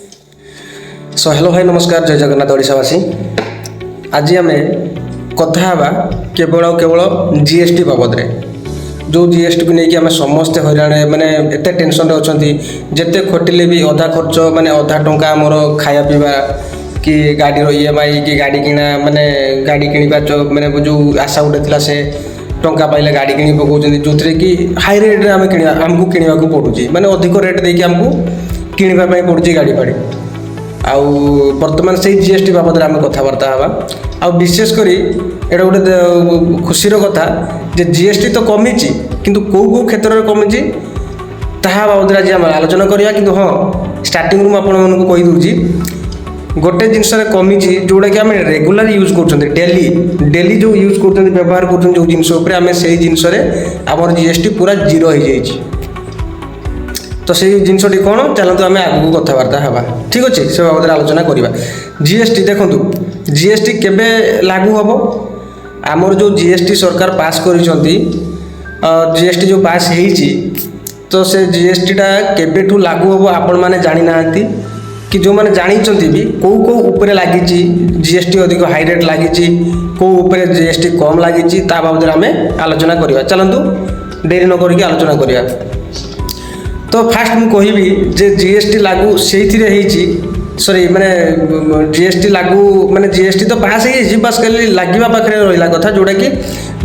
So hello भाई नमस्कार जय जगन्नाथ ओडिशावासी। आज आम कथा केवल केवल जीएसटी बाबद रे जो जीएसटी को लेकिन आम समस्ते हईराण माने एत टेंशन अच्छा जिते खटिले भी अधा खर्च माने अधा टंका आमर खाया पीवा कि गाड़ी ईएमआई कि गाड़ी किना माने गाड़ी किणवा माने जो आशा गोटे से टंका पाइले गाड़ी किणी पकाउछन्ति जो कि हाई रेट आम कि आमको किणवा पड़ुछि माने अधिक रेट देकी आमको किणवा पड़ुछि गाड़ी फाड़ी आउ बर्तमान से जीएसटी बाबद आम कथबार्ता हाँ आ विशेषकर एटा गोटे खुशीर कथा जे जीएसटी तो कमी किंतु कौ कौ क्षेत्र में कमी ताहा बाबद आज आम आलोचना करिया किंतु हाँ स्टार्टिंग रूम आपण मानक कहि दूची गोटे जिनस कमी जोटा कि आम रेगुलर यूज कर डेली जो यूज कर व्यवहार कर जो जिनस आम से जिनस आम जीएसटी पूरा जीरो हो जाइए तो से जिनसटी कौन चलते आम आगू कथबार्ता हाँ ठीक अच्छे से बाबद आलोचना करवा। जीएसटी देखु जीएसटी केबे लागू हम आमर जो जीएसटी सरकार पास कर जीएसटी जो पास होती तो से जीएसटीटा केबेठू लागू हम आपण मैंने जानी ना कि जो मैंने जानी भी कौ कौ उपरे लगी जीएसटी अधिक हाई रेट लगी कौ उपरे जीएसटी कम लगी बाबद आम आलोचना करवा। चलतु डेरी न करके आलोचना करवा। तो फास्ट मुझे कहबी जे जीएसटी लागू से सॉरी माने जीएसटी लागू माने जीएसटी तो पास हो बस खाली लगे पाखे रहा कथा जोटा कि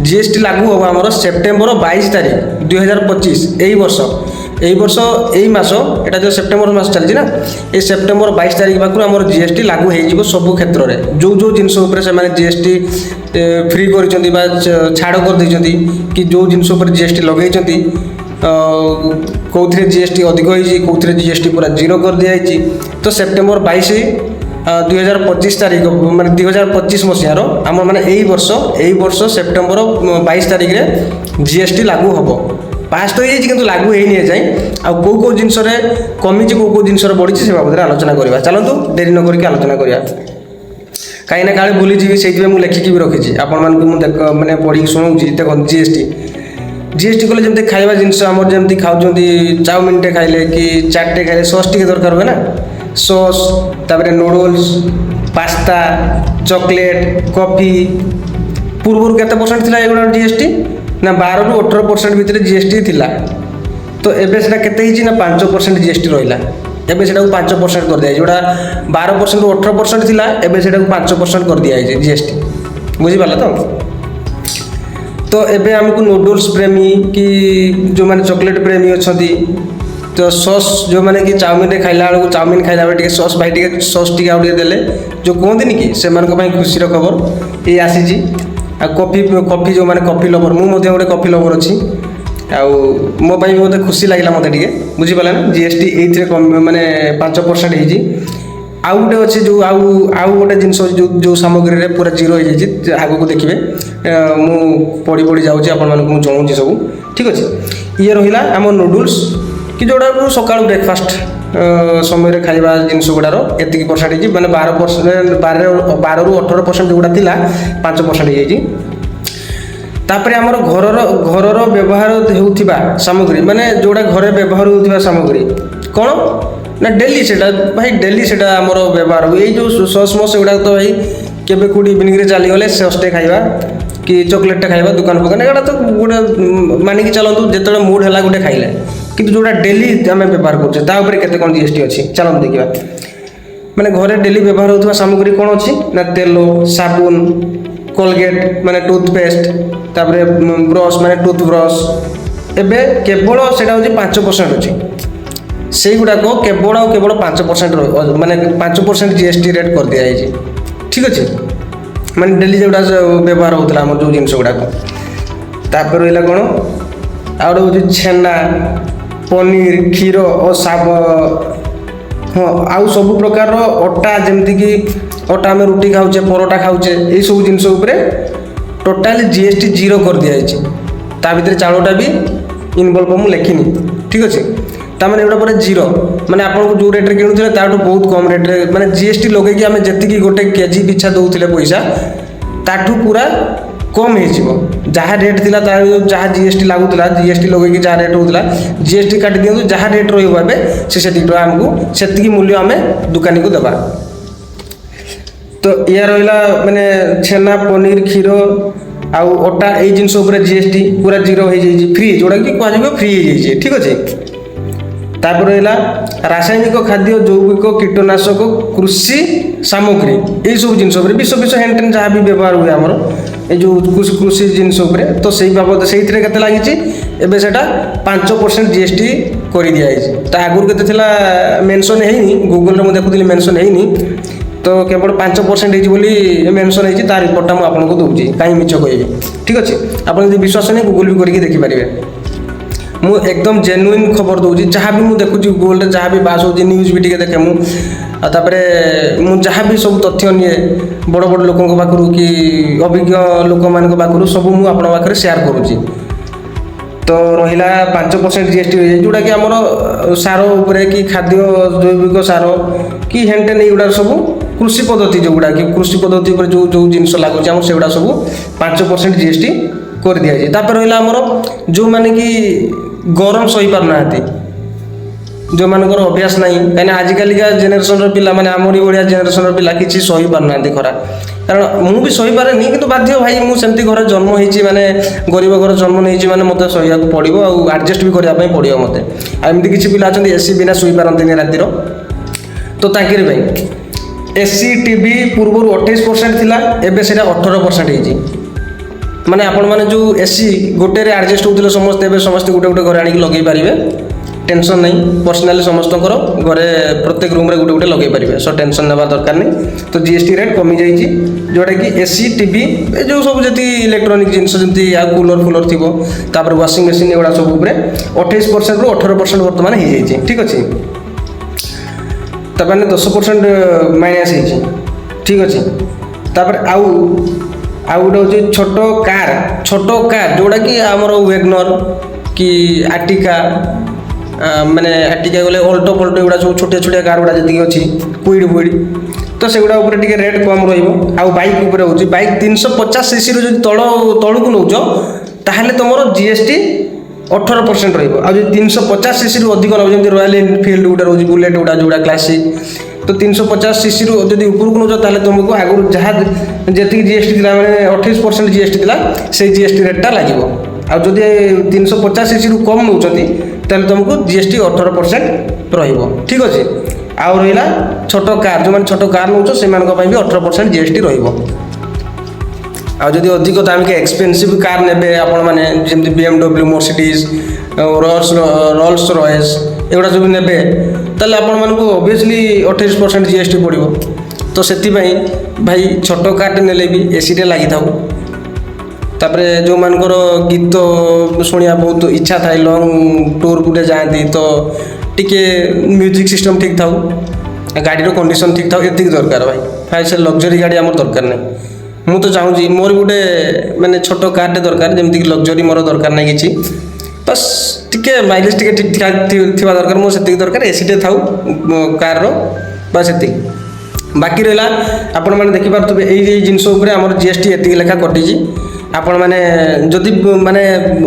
जीएसटी लागू हम आम सेप्टेम्बर 22 तारीख 2025 यही वर्ष यही मास एटा जो सेप्टेम्बर मास चलती ना ये सेप्टेम्बर 22 तारीख पाखु आम जीएसटी लागू हो सब क्षेत्र में जो जो जिनस से जीएसटी फ्री कर छाड़ कर कि जो जिनस जीएसटी लगे कौन जीएसटी अधिक होती कौन जीएसटी पूरा जीरो कर दिखाई तो सेप्टेम्बर 22 2025 तारीख माने 2025 मसीहार आम मैंने यही वर्ष सेप्टेम्बर 22 तारीख रे जीएसटी लागू हम पास तो ये कि लागू होनी जाए आउ कौ कौ जिनस कमी कौ कौ जिनस बढ़ी से बाबद आलोचना करवा। चलतु डेरी न करके आलोचना करवा कहीं काले भूलीजी से मुझे लिखिकी भी रखी आपण मैंने पढ़ी शुणाऊँगी देख जीएसटी कले जमी खाଇବା जिनस आम जमी खाऊँ चाउमिन टे खाइले कि चाटे खाइले सस टे दरकार हुए ना सस तापर नूडल्स पास्ता चॉकलेट कॉफी पूर्व केते परसेंट थिला एगुड़ा जीएसटी ना 12 ରୁ 18% भितर जीएसटी थिला तो एबे सेटा केते हिची ना 5% जीएसटी रहिला एबे सेटा को 5% कर दिया जोड़ा 12% ରୁ 18% थिला एबे सेटा को 5% कर दिया है जीएसटी बुझी पाला तो एबे हमको नूडल्स प्रेमी कि जो माने चॉकलेट प्रेमी अच्छा तो सस जो माने कि चाउमिन रे खाइला बेलू चाउमिन खाइला बेले सस भाई टे सस टी आउ देले जो कहते कि से खुशी खबर ये आसी आ कॉफी जो माने कॉफी लवर मुझे गोटे कॉफी लवर अच्छी मो मत खुशी लगे मत बुझीपाला ना जीएसटी ये माने 5% होती आउ गोटे अच्छे जो आउ गोटे जिनस जो सामग्री रे पूरा जीरो हो जाए आगू देखिए मु पढ़ी पढ़ी जाऊँगी आपको जनाऊँ सब ठीक अच्छे ये रहा आम नूडल्स कि जोड़ा सकाल ब्रेकफास्ट समय खाଇବା जिनस गुड़ार एति परसेंट मैंने 12 ରୁ 18% जोड़ा थी 5% तापर आमर घर व्यवहार होता सामग्री माने जोड़ा घर व्यवहार होता सामग्री कौन ना डेली से भाई डेली से आमर व्यवहार हुए जो सस मस गुड़ा तो भाई केबे कौटी इवनिंग चलीगले सस्टे खाइबा कि चॉकलेट खाइबा दुकान फुकान एटा तो गोटे मानिक चलतु जिते मूड है गोटे खाइले किंतु जोड़ा डेली आम व्यवहार करते कौन जीएसटी अच्छी चलते देखा मैंने घरे डेली व्यवहार होता सामग्री कौन अच्छी ना तेल साबुन कोलगेट माने टूथपेस्ट तापर ब्रश माने टूथ ब्रश एबे केवल सेटा होची 5% अच्छी से गुड़ाक केवल केवल 5% माने 5% जीएसटी रेट कर दिया है ठीक अच्छे माने डेली जोड़ा व्यवहार होता आम जो जिनस गुड़ाक तापर रहा कौन आउ गोटे छेना पनीर क्षीर और हाँ आउ सब प्रकार अटा जमती कि अटा आम रुटी खाऊे परोटा खाऊे ये सब जिनस टोटाली जीएसटी जीरो कर दिखाई ता भीतर चाउलटा भी इनवल्व मुझे लिखिनी ठीक अच्छे ताने एटा पूरा जीरो माने आपको जो रेट किणुते ताठू बहुत कम रेट्रे माने जीएसटी लगे आम जी गोटे केजी पिछा दौले पैसा ताठू पूरा कम हो जहाँ रेट थी तार जहाँ जीएसटी लगुला जीएसटी लगे जहाँ रेट होता जीएसटी काटी दिखाँ जहाँ रेट रे से आमको से मूल्य आम दुकानी को देवा। तो या रहा माने छेना पनीर क्षीर आउ अटा ये जिनस जीएसटी पूरा जीरो हो फ्री जोड़ा कि कह फ्री हो ठीक अच्छे। तापर रहा रासायनिक खाद्य जैविक कीटनाशक कृषि सामग्री यही सब जिन विष विष हेन जहाँ भी व्यवहार हुए आमर जो कृषि जिनस तो सही बाबद से लगी एवं से 5% जीएसटी कर दिखाई। तो आगुरी के मेनसन है गूगल में देखुली मेनसन है तो केवल 5% होती मेनसन होती तार रिपोर्टा मुझे आपको दूसरी कहीं मिछ कह ठीक अच्छे। आप विश्वास नहीं गूगल भी करके देखिपारे मु एकदम जेन्युइन खबर दूसरी जहाँ भी मुझे देखुची गूगल जहाँ भी पास हो न्यूज भी देखे मुझे मुझे जहाँ भी सब तथ्य निए बड़ बड़ लोकों पाखु कि अभिज्ञ लोक मान पाखु सब मुझे शेयर करुँची। तो रहा 5% जीएसटी हो जाए जोटा कि आमर सार उपरे कि खाद्य जैविक सार कि हेनटेन युड़ा सब कृषि पद्धति जोगुड़ा कि कृषि पद्धति जो जो जिनस लगुच आम से सब 5% जीएसटी कर दिखाई। तापर रहा आमर जो मैंने कि गरम सही पारना जो मानकर अभ्यास ना कहीं आजिकालिका जेनेरेशन पिला माने आमरी भाया जेनेरेशन पिला किसी सही पारना खरा कारण मु भी सही पारे कि बाध्य भाई मुझे घर जन्म होती माने गरीब घर जन्म नहीं माने मत सही पड़ो आडजस्ट भी करने पड़ो मत आमती किसी पिला अच्छा एसी बिना शुई पारती रातिर तो ताकि एसी टीवी पूर्व 28% थिला एबे से 18% हो माने आपण माने जो एसी गोटे आडजस्ट होते समस्ते समस्ते गोटे गोटे घर आनिक लगे पारे टेंशन नहीं पर्सनाली समस्त घरे प्रत्येक रूम रे गोटे गोटे लगे पारे सो टेंशन ना दरकार नहीं। तो जीएसटी रेट कमी जाइए जोटा कि एसी टीवी जो सब जी इलेक्ट्रोनिक जिनस जमी कूलर फुलर थी वाशिंग मशीन एगुड़ा सब 28% रू 18% बर्तमान हो जाए ठीक अच्छे। तब 10% माइनस हो ठीक अच्छे। तापर आउ गोटे हूँ छोट कार जोड़ा कि आमर वेगनर कि आर्टिका माने आर्टिका गले अल्टो फल्टो एगुड़ा सब छोटे छोटे कार गुड़ा जी अच्छी क्विड फुइड तो से गुड़ा रेट कम रहा। बाइक उपर हो बाइक 350 सीसी रू तल को नौच ताहले तुम जीएसटी 18% रहा। 350 सीसी रू अधिक नौ जमी रॉयल एनफिल्ड गुड़ा रोज बुलेट गुड़ा जोड़ा क्लासिक तो 350 सीसी रू जब ऊपर को नौच ताहले तुमको आगुरी जहाँ जी जीएसटी था मैंने 28% जीएसटी था से जीएसटी रेटा लगे। आदि 350 सीसी रू कम नौ तुमको जीएसटी 18% रही ठीक अच्छे। आउ रहा छोट कार जो मैंने छोट कार नौ से भी 18% जीएसटी रही। आदि अधिक दामिक एक्सपेनसिव कार ने आपण मैंने जमी BMW मर्सिडीज रोल्स रॉयस एगुड़ा सब ने ताल आपण मानक ओबियसली 28% जीएसटी पड़ो। तो से भाई छोट कार ने भी एसी लगी था तापर जो मानकर गीत शुणा बहुत इच्छा थाए लंग टूर गुटे जाती तो टिके म्यूजिक सिस्टम ठीक था गाड़ी कंडीशन ठीक था ये दरकार भाई भाई से लग्जरी गाड़ी आम दरकार नहीं। मु तो चाहूँगी मोर गोटे माने छोट कार दरकार जमीक लग्जरी मोर दरकार नहीं किसी बस टिके माइलेज टिके ठीक ठाक थी दरकार मुझे दरकार एसी टे था कार बस ये बाकी रहा आपण मैंने देखिपे यही जिनस आम जीएसटी ये लेखा कटी आपण मैंने जदि माने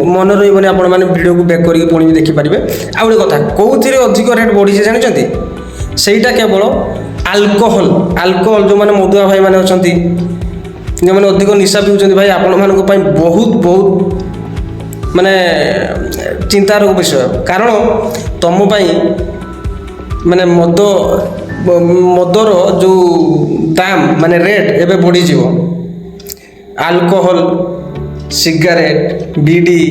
मन रही आपण मैंने वीडियो को बैक करके पुणी देखिपारे। आ गोटे कथा कौन अधिक रेट बढ़ी जानते सहीटा केवल आल्कोहल जो मैंने मदुआ भाई मैंने अच्छा जो मैंने अधिक निशा पीछे भाई आपण मानक बहुत बहुत माने चिंतार विषय कारण तुम माने मदर जो दाम माने रेट एवं बढ़ी आल्कोहल सिगारेट बीडी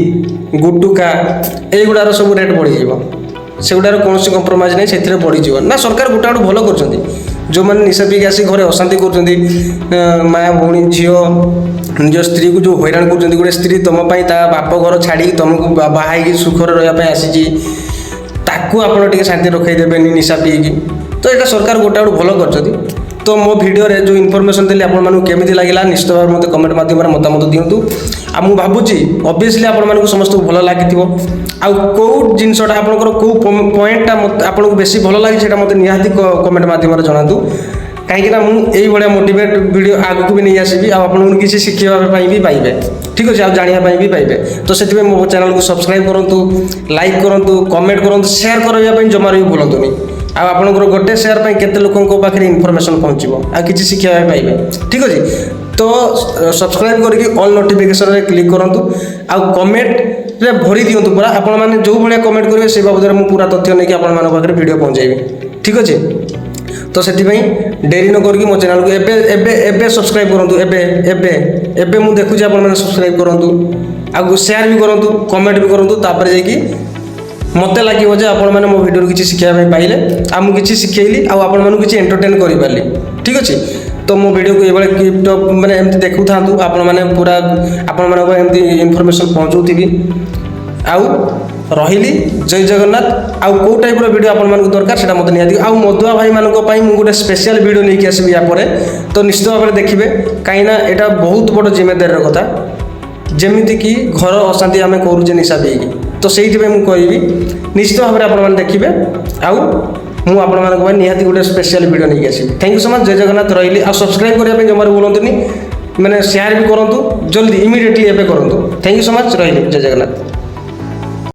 गुटुका युगार सब रेट बढ़ी से गुडार कौन कंप्रोमाइज नहीं से बढ़ी ना सरकार गोटे गोटे भल कर जो मैंने निशा पीक आसिक घरे अशांति कर माँ भौणी झील निज स्त्री को जो हैरान कर गोटे स्त्री तुमपाई बाप घर छाड़ी तुमको बाहर सुखर रही आसी ताकू आप शांति रखईदेवे निशा पीक तो यहाँ सरकार गोटे गोटे भल कर। तो मो वीडियो रे जो इनफॉरमेशन देली आपण मानू केमिति लागिला निश्चित भाव मते कमेंट माध्यम मतामत दिंतु। आ मु भाबुची ऑब्वियसली आपण मानू समस्त भल लागिथिबो आ को जिनसटा आपनकर को पॉइंटटा आपनको बेसी भल लागि सेटा मते निहाती कमेंट माध्यम रे जणातु। କାହିଁକିନା ମୁଁ ଏଇଭଳିଆ ମୋଟିଭେଟ୍ ଭିଡ଼ିଓ ଆଗକୁ ବି ନେଇ ଆସିବି ଆଉ ଆପଣଙ୍କୁ କିଛି ଶିଖିବା ପାଇଁ ବି ପାଇବେ ଠିକ୍ ଅଛି ଆଉ ଜାଣିବା ପାଇଁ ବି ପାଇବେ ତ ସେଥିପାଇଁ ମୋ ଚ୍ୟାନେଲକୁ ସବସ୍କ୍ରାଇବ୍ କରନ୍ତୁ ଲାଇକ୍ କରନ୍ତୁ କମେଣ୍ଟ କରନ୍ତୁ ସେୟାର କରିବା ପାଇଁ ଜମାରୁ ବି ଭୁଲନ୍ତୁନି ଆଉ ଆପଣଙ୍କର ଗୋଟେ ସେୟାର ପାଇଁ କେତେ ଲୋକଙ୍କ ପାଖରେ ଇନଫର୍ମେସନ୍ ପହଞ୍ଚିବ ଆଉ କିଛି ଶିଖିବା ପାଇଁ ପାଇବେ ଠିକ୍ ଅଛି ତ ସବସ୍କ୍ରାଇବ୍ କରିକି ଅଲ୍ ନୋଟିଫିକେସନରେ କ୍ଲିକ୍ କରନ୍ତୁ ଆଉ କମେଣ୍ଟରେ ଭରି ଦିଅନ୍ତୁ ପୁରା ଆପଣମାନେ ଯେଉଁ ଭଳିଆ କମେଣ୍ଟ କରିବେ ସେ ବାବଦରେ ମୁଁ ପୁରା ତଥ୍ୟ ନେଇକି ଆପଣମାନଙ୍କ ପାଖରେ ଭିଡ଼ିଓ ପହଞ୍ଚାଇବି ଠିକ୍ ଅଛି ତ ସେଥିପାଇଁ ଡେରି ନ କରିକି ମୋ ଚ୍ୟାନେଲକୁ ଏବେ ଏବେ ଏବେ ସବସ୍କ୍ରାଇବ୍ କରନ୍ତୁ ଏବେ ଏବେ ଏବେ ମୁଁ ଦେଖୁଛି ଆପଣମାନେ ସବସ୍କ୍ରାଇବ୍ କରନ୍ତୁ ଆଉ ସେୟାର ବି କରନ୍ତୁ କମେଣ୍ଟ ବି କରନ୍ତୁ ତାପରେ ଯାଇକି ମୋତେ ଲାଗିବ ଯେ ଆପଣମାନେ ମୋ ଭିଡ଼ିଓରୁ କିଛି ଶିଖିବା ପାଇଁ ପାଇଲେ ଆଉ ମୁଁ କିଛି ଶିଖେଇଲି ଆଉ ଆପଣମାନଙ୍କୁ କିଛି ଏଣ୍ଟରଟେନ୍ କରିପାରିଲି ଠିକ୍ ଅଛି ତ ମୋ ଭିଡ଼ିଓକୁ ଏଇଭଳି ଗିଫ୍ଟ ମାନେ ଏମିତି ଦେଖୁଥାନ୍ତୁ ଆପଣମାନେ ପୁରା ଆପଣମାନଙ୍କ ଏମିତି ଇନଫର୍ମେସନ୍ ପହଞ୍ଚାଉଥିବି ଆଉ ରହିଲି ଜୟ ଜଗନ୍ନାଥ ଆଉ କେଉଁ ଟାଇପ୍ର ଭିଡ଼ିଓ ଆପଣମାନଙ୍କୁ ଦରକାର ସେଇଟା ମୋତେ ନିହାତି ଆଉ ମଦୁଆ ଭାଇମାନଙ୍କ ପାଇଁ ମୁଁ ଗୋଟେ ସ୍ପେଶିଆଲ ଭିଡ଼ିଓ ନେଇକି ଆସିବି ୟା ପରେ ତ ନିଶ୍ଚିତ ଭାବରେ ଦେଖିବେ କାହିଁକିନା ଏଇଟା ବହୁତ ବଡ଼ ଜିମେଦାରୀର କଥା ଯେମିତିକି ଘର ଅଶାନ୍ତି ଆମେ କରୁଛେ ନିଶା ପିଇକି ତ ସେଇଥିପାଇଁ ମୁଁ କହିବି ନିଶ୍ଚିତ ଭାବରେ ଆପଣମାନେ ଦେଖିବେ ଆଉ ମୁଁ ଆପଣମାନଙ୍କ ପାଇଁ ନିହାତି ଗୋଟେ ସ୍ପେଶିଆଲ ଭିଡ଼ିଓ ନେଇକି ଆସିବି ଥ୍ୟାଙ୍କ ୟୁ ସୋ ମଚ୍ ଜୟ ଜଗନ୍ନାଥ ରହିଲି ଆଉ ସବସ୍କ୍ରାଇବ୍ କରିବା ପାଇଁ ଜମାରୁ ଭୁଲନ୍ତୁନି ମାନେ ସେୟାର ବି କରନ୍ତୁ ଜଲ୍ଦି ଇମିଡ଼ିଏଟଲି ଏବେ କରନ୍ତୁ ଥ୍ୟାଙ୍କ ୟୁ ସୋ ମଚ୍ ରହିଲି ଜୟ ଜଗନ୍ନାଥ